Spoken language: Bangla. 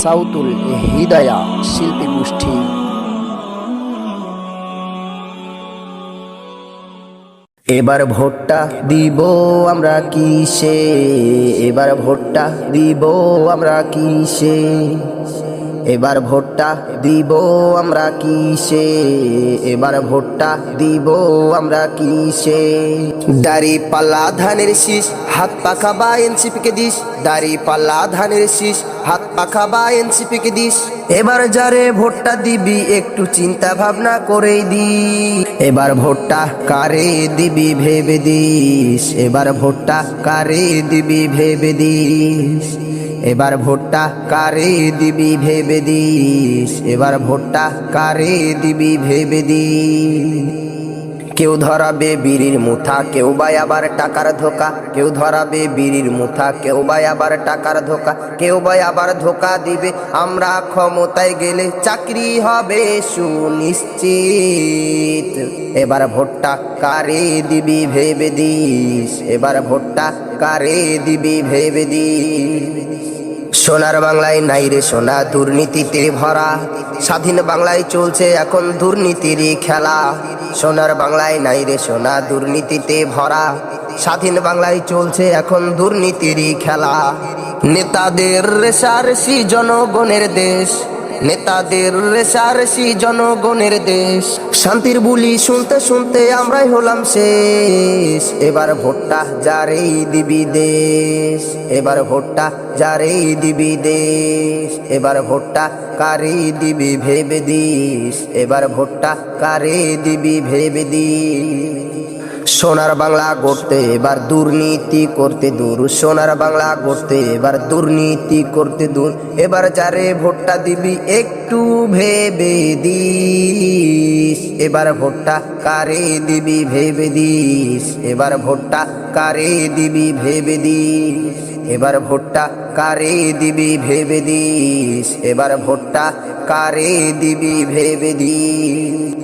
সাউতুল হিদায়া শিল্পী গোষ্ঠী। এবার ভোটটা দিব আমরা কিসে, এবার ভোটটা দিব আমরা কিসে, এবার ভোটটা দিব আমরা কিসে, এবার ভোটটা দিব আমরা কিসে। দাড়ি পাল্লা ধানের শীষ, হাত পাখা বা এনসিপিকে দিস, দাড়ি পাল্লা ধানের শীষ, হাত পাখা বা এনসিপিকে দিস। এবার যারে ভোটটা দিবি একটু চিন্তা ভাবনা করেই দি, এবার ভোটটা কারে দিবি ভেবে দিস, এবার ভোটটা কারে দিবি ভেবে দিস, এবার ভোটটা কারে দিবি ভেবে দিস, এবার ভোটটা কারে দিবি ভেবে দিস। কেউ ধরাবে বিড়ির মুঠা, কেউ বা আবার টাকার ধোকা, কেউ ধরাবে বিড়ির মুঠা, কেউ বা আবার টাকার ধোকা, কেউ বা আবার ধোকা দিবে। আমরা ক্ষমতায় গেলে চাকরি হবে সুনিশ্চিত, এবার ভোটটা কারে দিবি ভেবে দিস, এবার ভোটটা কারে দিবি ভেবে দিস। সোনার বাংলায় নাই রে সোনা, দুর্নীতিতে ভরা, স্বাধীন বাংলায় চলছে এখন দুর্নীতিরই খেলা। সোনার বাংলায় নাই রে সোনা, দুর্নীতিতে ভরা, স্বাধীন বাংলায় চলছে এখন দুর্নীতিরই খেলা। নেতাদের রেশারেশি জনগণের দেশ, নেতাদের রেশারেশি জনগণের দেশ, শান্তির বুলি শুনতে শুনতে আমরাই হলাম শেষ। এবার ভোটটা যারেই দিবি দেশ, এবার ভোটটা যারেই দিবি দেশ, এবার ভোটটা কারে দিবি ভেবে দিস, এবার ভোটটা কারে দিবি ভেবে দিস। সোনার বাংলা গড়তে এবার দুর্নীতি করতে দূর, সোনার বাংলা গড়তে এবার দুর্নীতি করতে দূর। এবার যারে ভোটটা দিবি একটু ভেবে দিস, এবার ভোটটা কারে দিবি ভেবে দিস, এবার ভোটটা কারে দিবি ভেবে দিস, এবার ভোটটা কারে দিবি ভেবে দিস, এবার ভোটটা কারে দিবি ভেবে দিস।